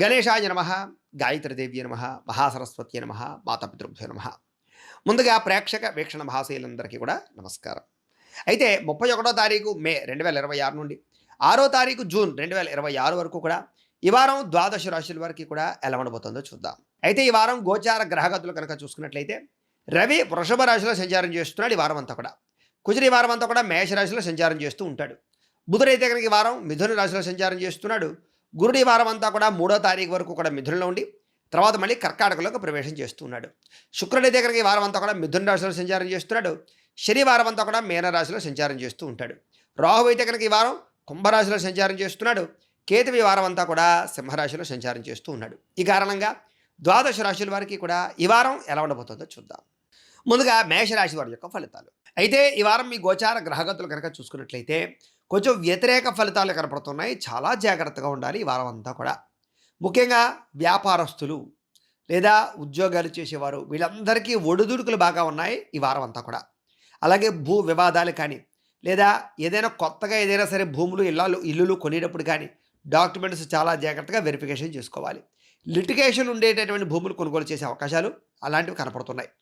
గణేశాయ నమః, గాయత్రీదేవ్యై నమః, మహాసరస్వత్యై నమః, మాతాపితృభ్యో నమః. ముందుగా ప్రేక్షక వీక్షణ మహాశయులందరికీ కూడా నమస్కారం. అయితే 31 తారీఖు మే 2026 నుండి 6 తారీఖు జూన్ 2026 వరకు కూడా ఈ వారం ద్వాదశ రాశుల వారికి కూడా ఎలా ఉండబోతుందో చూద్దాం. అయితే ఈ వారం గోచార గ్రహగతులు కనుక చూసుకున్నట్లయితే రవి వృషభ రాశిలో సంచారం చేస్తున్నాడు ఈ వారం అంతా కూడా. కుజుడు ఈ వారం అంతా కూడా మేషరాశిలో సంచారం చేస్తూ ఉంటాడు. బుధుడైతే కనుక ఈ వారం మిథున రాశిలో సంచారం చేస్తున్నాడు. గురుడు ఈ వారం అంతా కూడా 3వ తారీఖు వరకు కూడా మిథునంలో ఉండి తర్వాత మళ్ళీ కర్కాటకలోకి ప్రవేశం చేస్తున్నాడు. శుక్రుడైతే కనుక ఈ వారం అంతా కూడా మిథున రాశిలో సంచారం చేస్తున్నాడు. శనివారం అంతా కూడా మీనరాశిలో సంచారం చేస్తూ ఉంటాడు. రాహు అయితే కనుక ఈ వారం కుంభరాశిలో సంచారం చేస్తున్నాడు. కేతువు ఈ వారం అంతా కూడా సింహరాశిలో సంచారం చేస్తూ ఉన్నాడు. ఈ కారణంగా ద్వాదశ రాశుల వారికి కూడా ఈ వారం ఎలా ఉండబోతుందో చూద్దాం. ముందుగా మేషరాశి వారి యొక్క ఫలితాలు. అయితే ఈ వారం మీ గోచార గ్రహగతులు కనుక చూసుకున్నట్లయితే కొంచెం వ్యతిరేక ఫలితాలు కనపడుతున్నాయి. చాలా జాగ్రత్తగా ఉండాలి ఈ వారం అంతా కూడా. ముఖ్యంగా వ్యాపారస్తులు లేదా ఉద్యోగాలు చేసేవారు వీళ్ళందరికీ ఒడిదుడుకులు బాగా ఉన్నాయి ఈ వారం అంతా కూడా. అలాగే భూ వివాదాలు కానీ లేదా ఏదైనా కొత్తగా ఏదైనా సరే భూములు ఇల్లులు కొనేటప్పుడు కానీ డాక్యుమెంట్స్ చాలా జాగ్రత్తగా వెరిఫికేషన్ చేసుకోవాలి. లిటిగేషన్ ఉండేటటువంటి భూములు కొనుగోలు చేసే అవకాశాలు అలాంటివి కనపడుతున్నాయి.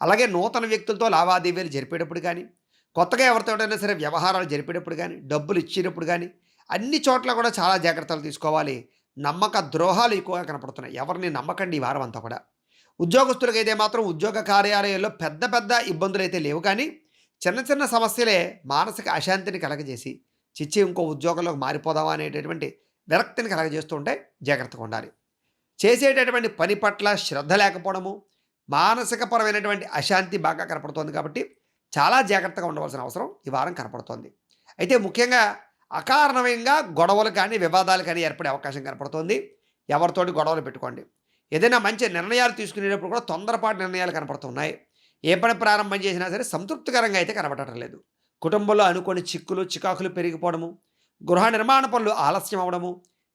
అలాగే నూతన వ్యక్తులతో లావాదేవీలు జరిపేటప్పుడు కానీ కొత్తగా ఎవరితోటైనా సరే వ్యవహారాలు జరిపేటప్పుడు కానీ డబ్బులు ఇచ్చేటప్పుడు కానీ అన్ని చోట్ల కూడా చాలా జాగ్రత్తలు తీసుకోవాలి. నమ్మక ద్రోహాలు ఎక్కువగా కనపడుతున్నాయి. ఎవరిని నమ్మకండి ఈ వారం అంతా కూడా. ఉద్యోగస్తులకైతే మాత్రం ఉద్యోగ కార్యాలయాల్లో పెద్ద పెద్ద ఇబ్బందులు అయితే లేవు, కానీ చిన్న చిన్న సమస్యలే మానసిక అశాంతిని కలగజేసి చిచ్చి ఇంకో ఉద్యోగంలోకి మారిపోదామా అనేటటువంటి విరక్తిని కలగజేస్తూ ఉంటే జాగ్రత్తగా ఉండాలి. చేసేటటువంటి పని పట్ల శ్రద్ధ లేకపోవడము మానసికపరమైనటువంటి అశాంతి బాగా కనపడుతోంది. కాబట్టి చాలా జాగ్రత్తగా ఉండవలసిన అవసరం ఈ వారం కనపడుతోంది. అయితే ముఖ్యంగా అకారణంగా గొడవలు కానీ వివాదాలు కానీ ఏర్పడే అవకాశం కనపడుతోంది. ఎవరితోటి గొడవలు పెట్టుకోండి. ఏదైనా మంచి నిర్ణయాలు తీసుకునేటప్పుడు కూడా తొందరపాటు నిర్ణయాలు కనపడుతున్నాయి. ఏ పని ప్రారంభం చేసినా సరే సంతృప్తికరంగా అయితే కనపడటం లేదు. కుటుంబంలో అనుకోని చిక్కులు చికాకులు పెరిగిపోవడము, గృహ నిర్మాణ పనులు ఆలస్యం అవ్వడము,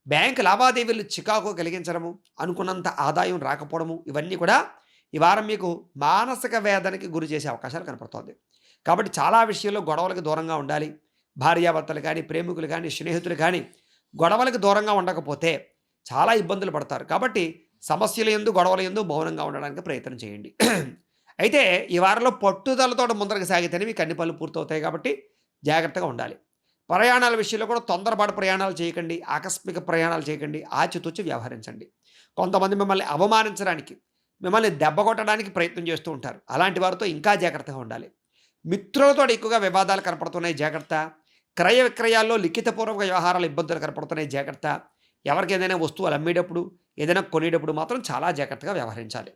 బ్యాంకు లావాదేవీలు చికాకు కలిగించడము, అనుకున్నంత ఆదాయం రాకపోవడము, ఇవన్నీ కూడా ఈ వారం మీకు మానసిక వేదనకి గురి చేసే అవకాశాలు కనపడుతోంది. కాబట్టి చాలా విషయాల్లో గొడవలకు దూరంగా ఉండాలి. భార్యాభర్తలు కానీ ప్రేమికులు కానీ స్నేహితులు కానీ గొడవలకు దూరంగా ఉండకపోతే చాలా ఇబ్బందులు పడతారు. కాబట్టి సమస్యల యందు గొడవల యందు మౌనంగా ఉండడానికి ప్రయత్నం చేయండి. అయితే ఈ వారంలో పట్టుదలతో ముందరకు సాగితేనే మీకు అన్ని పనులు పూర్తవుతాయి. కాబట్టి జాగ్రత్తగా ఉండాలి. ప్రయాణాల విషయంలో కూడా తొందరపాటు ప్రయాణాలు చేయకండి. ఆకస్మిక ప్రయాణాలు చేయకండి. ఆచితూచి వ్యవహరించండి. కొంతమంది మిమ్మల్ని అవమానించడానికి మిమ్మల్ని దెబ్బ కొట్టడానికి ప్రయత్నం చేస్తూ ఉంటారు. అలాంటి వారితో ఇంకా జాగ్రత్తగా ఉండాలి. మిత్రులతో ఎక్కువగా వివాదాలు కనపడుతున్నాయి, జాగ్రత్త. క్రయ విక్రయాల్లో లిఖితపూర్వక వ్యవహారాలు ఇబ్బందులు కనపడుతున్నాయి, జాగ్రత్త. ఎవరికి ఏదైనా వస్తువులు అమ్మేటప్పుడు ఏదైనా కొనేటప్పుడు మాత్రం చాలా జాగ్రత్తగా వ్యవహరించాలి.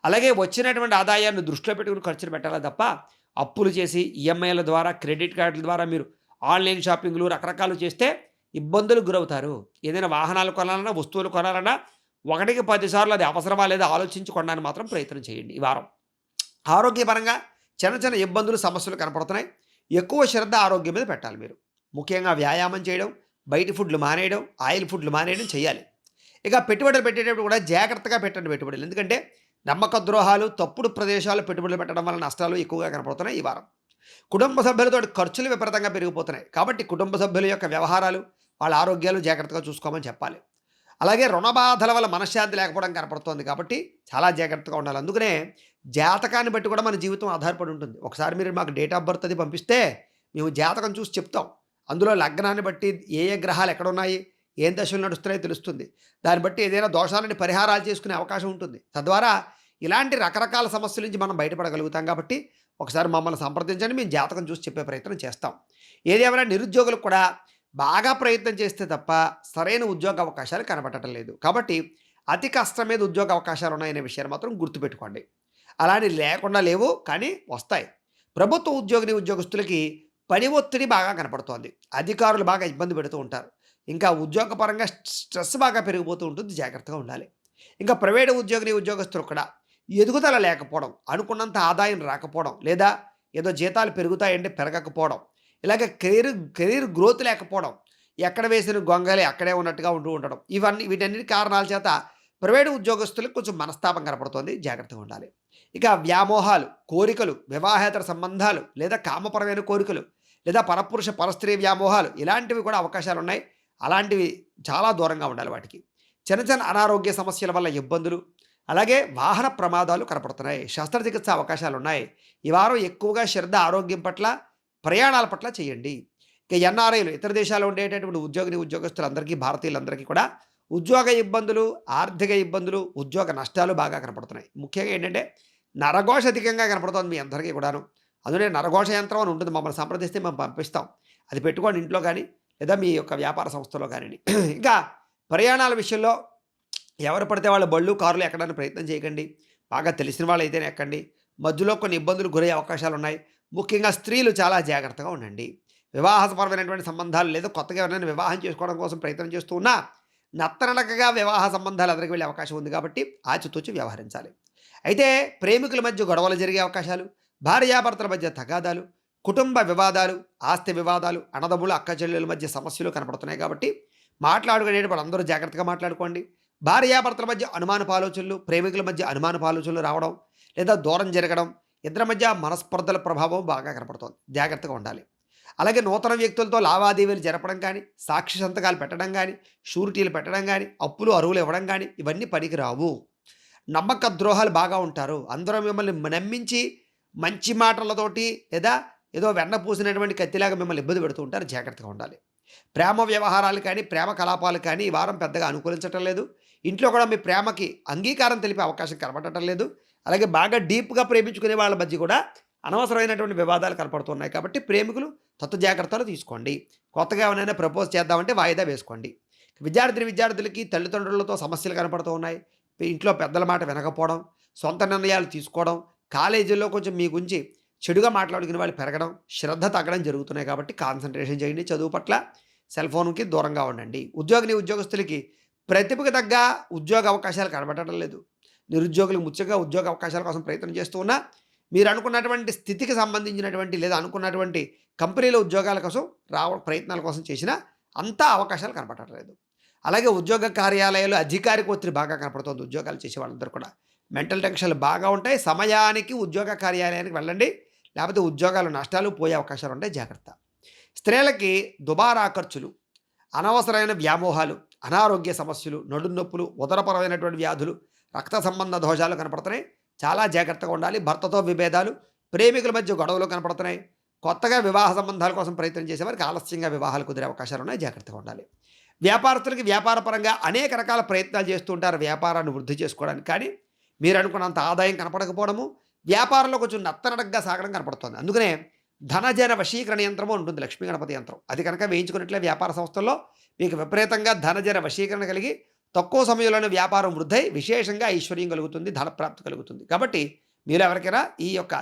అలాగే వచ్చినటువంటి ఆదాయాన్ని దృష్టిలో పెట్టుకుని ఖర్చులు పెట్టాలి తప్ప అప్పులు చేసి ఈఎంఐల ద్వారా క్రెడిట్ కార్డుల ద్వారా మీరు ఆన్లైన్ షాపింగ్లు రకరకాలు చేస్తే ఇబ్బందులకు గురవుతారు. ఏదైనా వాహనాలు కొనాలన్నా వస్తువులు కొనాలన్నా 1కి 10 సార్లు అది అవసరమా లేదా ఆలోచించి కొనడానికి మాత్రం ప్రయత్నం చేయండి. ఈ వారం ఆరోగ్యపరంగా చిన్న చిన్న ఇబ్బందులు సమస్యలు కనపడుతున్నాయి. ఎక్కువ శ్రద్ధ ఆరోగ్యం మీద పెట్టాలి. మీరు ముఖ్యంగా వ్యాయామం చేయడం, బయట ఫుడ్లు మానేయడం, ఆయిల్ ఫుడ్లు మానేయడం చేయాలి. ఇక పెట్టుబడులు పెట్టేటప్పుడు కూడా జాగ్రత్తగా పెట్టండి పెట్టుబడులు. ఎందుకంటే నమ్మక ద్రోహాలు తప్పుడు ప్రదేశాలు పెట్టుబడులు పెట్టడం వల్ల నష్టాలు ఎక్కువగా కనపడుతున్నాయి ఈ వారం. కుటుంబ సభ్యులతో ఖర్చులు విపరీతంగా పెరిగిపోతున్నాయి. కాబట్టి కుటుంబ సభ్యుల యొక్క వ్యవహారాలు వాళ్ళ ఆరోగ్యాలు జాగ్రత్తగా చూసుకోమని చెప్పాలి. అలాగే రుణ బాధల వల్ల మనశ్శాంతి లేకపోవడం కనపడుతోంది. కాబట్టి చాలా జాగ్రత్తగా ఉండాలి. అందుకనే జాతకాన్ని బట్టి కూడా మన జీవితం ఆధారపడి ఉంటుంది. ఒకసారి మీరు మాకు డేట్ ఆఫ్ బర్త్ అది పంపిస్తే మేము జాతకం చూసి చెప్తాం. అందులో లగ్నాన్ని బట్టి ఏ ఏ గ్రహాలు ఎక్కడున్నాయి, ఏం దశలు నడుస్తున్నాయో తెలుస్తుంది. దాన్ని బట్టి ఏదైనా దోషాలని పరిహారాలు చేసుకునే అవకాశం ఉంటుంది. తద్వారా ఇలాంటి రకరకాల సమస్యల నుంచి మనం బయటపడగలుగుతాం. కాబట్టి ఒకసారి మమ్మల్ని సంప్రదించండి, మేము జాతకం చూసి చెప్పే ప్రయత్నం చేస్తాం. ఏదేమైనా నిరుద్యోగులకు కూడా బాగా ప్రయత్నం చేస్తే తప్ప సరైన ఉద్యోగ అవకాశాలు కనబడటం లేదు. కాబట్టి అతి కష్టం మీద ఉద్యోగ అవకాశాలు ఉన్నాయనే విషయాన్ని మాత్రం గుర్తుపెట్టుకోండి. అలానే లేకుండా లేవు, కానీ వస్తాయి. ప్రభుత్వ ఉద్యోగస్తులకి పని ఒత్తిడి బాగా కనపడుతోంది. అధికారులు బాగా ఇబ్బంది పెడుతూ ఉంటారు. ఇంకా ఉద్యోగపరంగా స్ట్రెస్ బాగా పెరిగిపోతూ ఉంటుంది, జాగ్రత్తగా ఉండాలి. ఇంకా ప్రైవేటు ఉద్యోగస్తులు కూడా ఎదుగుదల లేకపోవడం, అనుకున్నంత ఆదాయం రాకపోవడం, లేదా ఏదో జీతాలు పెరుగుతాయంటే పెరగకపోవడం, ఇలాగ కెరీర్ గ్రోత్ లేకపోవడం, ఎక్కడ వేసిన గొంగలి అక్కడే ఉన్నట్టుగా ఉండడం, వీటన్నిటి కారణాల చేత ప్రైవేటు ఉద్యోగస్తులకు కొంచెం మనస్తాపం కనపడుతోంది, జాగ్రత్తగా ఉండాలి. ఇక వ్యామోహాలు, కోరికలు, వివాహేతర సంబంధాలు లేదా కామపరమైన కోరికలు లేదా పరపురుష పరస్త్రీ వ్యామోహాలు ఇలాంటివి కూడా అవకాశాలు ఉన్నాయి. అలాంటివి చాలా దూరంగా ఉండాలి వాటికి. చిన్న చిన్న అనారోగ్య సమస్యల వల్ల ఇబ్బందులు, అలాగే వాహన ప్రమాదాలు కనపడుతున్నాయి. శస్త్రచికిత్స అవకాశాలు ఉన్నాయి. ఈ వారం ఎక్కువగా శ్రద్ధ ఆరోగ్యం పట్ల, ప్రయాణాల పట్ల చేయండి. ఇక ఎన్ఆర్ఐలు, ఇతర దేశాల్లో ఉండేటటువంటి ఉద్యోగస్తులందరికీ, భారతీయులందరికీ కూడా ఉద్యోగ ఇబ్బందులు, ఆర్థిక ఇబ్బందులు, ఉద్యోగ నష్టాలు బాగా కనపడుతున్నాయి. ముఖ్యంగా ఏంటంటే నరఘోష అధికంగా కనపడుతోంది మీ అందరికీ కూడాను. అందులో నరఘోష యంత్రం అని ఉంటుంది, మమ్మల్ని సంప్రదిస్తే మేము పంపిస్తాం. అది పెట్టుకోండి ఇంట్లో కానీ, లేదా మీ యొక్క వ్యాపార సంస్థలో కానివ్వండి. ఇంకా ప్రయాణాల విషయంలో ఎవరు పడితే వాళ్ళ బళ్ళు, కారులు ఎక్కడానికి ప్రయత్నం చేయకండి. బాగా తెలిసిన వాళ్ళు అయితేనే ఎక్కండి. మధ్యలో కొన్ని ఇబ్బందులు గురయ్యే అవకాశాలు ఉన్నాయి. ముఖ్యంగా స్త్రీలు చాలా జాగ్రత్తగా ఉండండి. వివాహపరమైనటువంటి సంబంధాలు లేదా కొత్తగా ఎవరైనా వివాహం చేసుకోవడం కోసం ప్రయత్నం చేస్తూ ఉన్నా నత్తనడకగా వివాహ సంబంధాలు ఎదురికి వెళ్ళే అవకాశం ఉంది కాబట్టి ఆచితూచి వ్యవహరించాలి. అయితే ప్రేమికుల మధ్య గొడవలు జరిగే అవకాశాలు, భార్యాభర్తల మధ్య తగాదాలు, కుటుంబ వివాదాలు, ఆస్తి వివాదాలు, అన్నదమ్ములు అక్క చెల్లెల మధ్య సమస్యలు కనపడుతున్నాయి కాబట్టి మాట్లాడుకునేటప్పుడు అందరూ జాగ్రత్తగా మాట్లాడుకోండి. భార్యాభర్తల మధ్య అనుమానపు ఆలోచనలు, ప్రేమికుల మధ్య అనుమానపు ఆలోచనలు రావడం లేదా దూరం జరగడం, ఇద్దరి మధ్య మనస్పర్ధల ప్రభావం బాగా కనపడుతోంది. జాగ్రత్తగా ఉండాలి. అలాగే నూతన వ్యక్తులతో లావాదేవీలు జరపడం కానీ, సాక్షి సంతకాలు పెట్టడం కానీ, షూరిటీలు పెట్టడం కానీ, అప్పులు అరువులు ఇవ్వడం కానీ ఇవన్నీ పనికి రావు. నమ్మక ద్రోహాలు బాగా ఉంటారు. అందరూ మిమ్మల్ని నమ్మించి మంచి మాటలతోటి లేదా ఏదో వెన్న పూసినటువంటి కత్తిలాగా మిమ్మల్ని ఇబ్బంది పెడుతూ ఉంటారు. జాగ్రత్తగా ఉండాలి. ప్రేమ వ్యవహారాలు కానీ, ప్రేమ కలాపాలు కానీ ఈ వారం పెద్దగా అనుకూలించటం లేదు. ఇంట్లో కూడా మీ ప్రేమకి అంగీకారం తెలిపే అవకాశం కనబడటం లేదు. అలాగే బాగా డీప్గా ప్రేమించుకునే వాళ్ళ మధ్య కూడా అనవసరమైనటువంటి వివాదాలు కనపడుతున్నాయి కాబట్టి ప్రేమికులు తత్వ జాగ్రత్తలు తీసుకోండి. కొత్తగా ఏమైనా ప్రపోజ్ చేద్దామంటే వాయిదా వేసుకోండి. విద్యార్థులకి తల్లిదండ్రులతో సమస్యలు కనపడుతూ ఉన్నాయి. ఇంట్లో పెద్దల మాట వినకపోవడం, సొంత నిర్ణయాలు తీసుకోవడం, కాలేజీల్లో కొంచెం మీ గురించి చెడుగా మాట్లాడుకునే వాళ్ళు పెరగడం, శ్రద్ధ తగ్గడం జరుగుతున్నాయి కాబట్టి కాన్సన్ట్రేషన్ చేయండి. చదువు పట్ల సెల్ ఫోన్కి దూరంగా ఉండండి. ఉద్యోగస్తులకి ప్రతిభకు తగ్గ ఉద్యోగ అవకాశాలు కనబడటం లేదు. నిరుద్యోగులకు ముఖ్యంగా ఉద్యోగ అవకాశాల కోసం ప్రయత్నం చేస్తూ ఉన్నా మీరు అనుకున్నటువంటి స్థితికి సంబంధించినటువంటి లేదా అనుకున్నటువంటి కంపెనీలో ఉద్యోగాల కోసం ప్రయత్నాల కోసం చేసినా అంతా అవకాశాలు కనపడట్లేదు. అలాగే ఉద్యోగ కార్యాలయాలు అధికారిక ఒత్తిడి బాగా కనపడుతుంది. ఉద్యోగాలు చేసే వాళ్ళందరూ కూడా మెంటల్ టెన్షన్లు బాగా ఉంటాయి. సమయానికి ఉద్యోగ కార్యాలయానికి వెళ్ళండి, లేకపోతే ఉద్యోగాలు నష్టాలు పోయే అవకాశాలు ఉంటాయి. జాగ్రత్త. స్త్రీలకి దుబారా ఖర్చులు, అనవసరమైన వ్యామోహాలు, అనారోగ్య సమస్యలు, నడుం నొప్పులు, ఉదరపరమైనటువంటి వ్యాధులు, రక్త సంబంధ దోషాలు కనపడుతున్నాయి. చాలా జాగ్రత్తగా ఉండాలి. భర్తతో విభేదాలు, ప్రేమికుల మధ్య గొడవలు కనపడుతున్నాయి. కొత్తగా వివాహ సంబంధాల కోసం ప్రయత్నం చేసేవారికి ఆలస్యంగా వివాహాలు కుదిరే అవకాశాలు ఉన్నాయి. జాగ్రత్తగా ఉండాలి. వ్యాపారస్తులకి వ్యాపారపరంగా అనేక రకాల ప్రయత్నాలు చేస్తూ ఉంటారు వ్యాపారాన్ని వృద్ధి చేసుకోవడానికి. కానీ మీరు అనుకున్నంత ఆదాయం కనపడకపోవడము, వ్యాపారంలో కొంచెం నత్తనడగ్గా సాగడం కనపడుతుంది. అందుకనే ధనజన వశీకరణ యంత్రము ఉంటుంది, లక్ష్మీ గణపతి యంత్రం. అది కనుక వేయించుకున్నట్లే వ్యాపార సంస్థల్లో మీకు విపరీతంగా ధనజన వశీకరణ కలిగి తక్కువ సమయంలోనే వ్యాపారం వృద్ధి, విశేషంగా ఐశ్వర్యం కలుగుతుంది, ధనప్రాప్తి కలుగుతుంది. కాబట్టి మీరు ఎవరికైనా ఈ యొక్క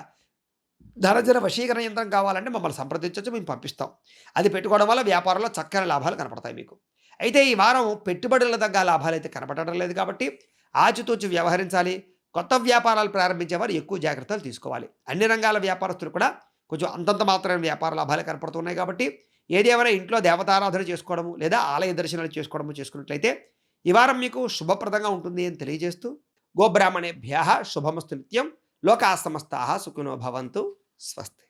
ధనజన వశీకరణ యంత్రం కావాలంటే మమ్మల్ని సంప్రదించవచ్చు, మేము పంపిస్తాం. అది పెట్టుకోవడం వల్ల వ్యాపారంలో చక్కని లాభాలు కనపడతాయి మీకు. అయితే ఈ వారం పెట్టుబడుల తగ్గ లాభాలు అయితే కనపడటం లేదు కాబట్టి ఆచితూచి వ్యవహరించాలి. కొత్త వ్యాపారాలు ప్రారంభించేవారు ఎక్కువ జాగ్రత్తలు తీసుకోవాలి. అన్ని రంగాల వ్యాపారస్తులు కూడా కొంచెం అంతంత మాత్రమే వ్యాపార లాభాలు కనపడుతున్నాయి కాబట్టి ఏదేమైనా ఇంట్లో దేవతారాధన చేసుకోవడము లేదా ఆలయ దర్శనాలు చేసుకున్నట్లయితే ఈ వారం మీకు శుభప్రదంగా ఉంటుంది అని తెలియజేస్తూ గోబ్రాహ్మణేభ్యః శుభమస్తు నిత్యం. లోకాః సమస్తాః సుఖినో భవంతు. స్వస్తి.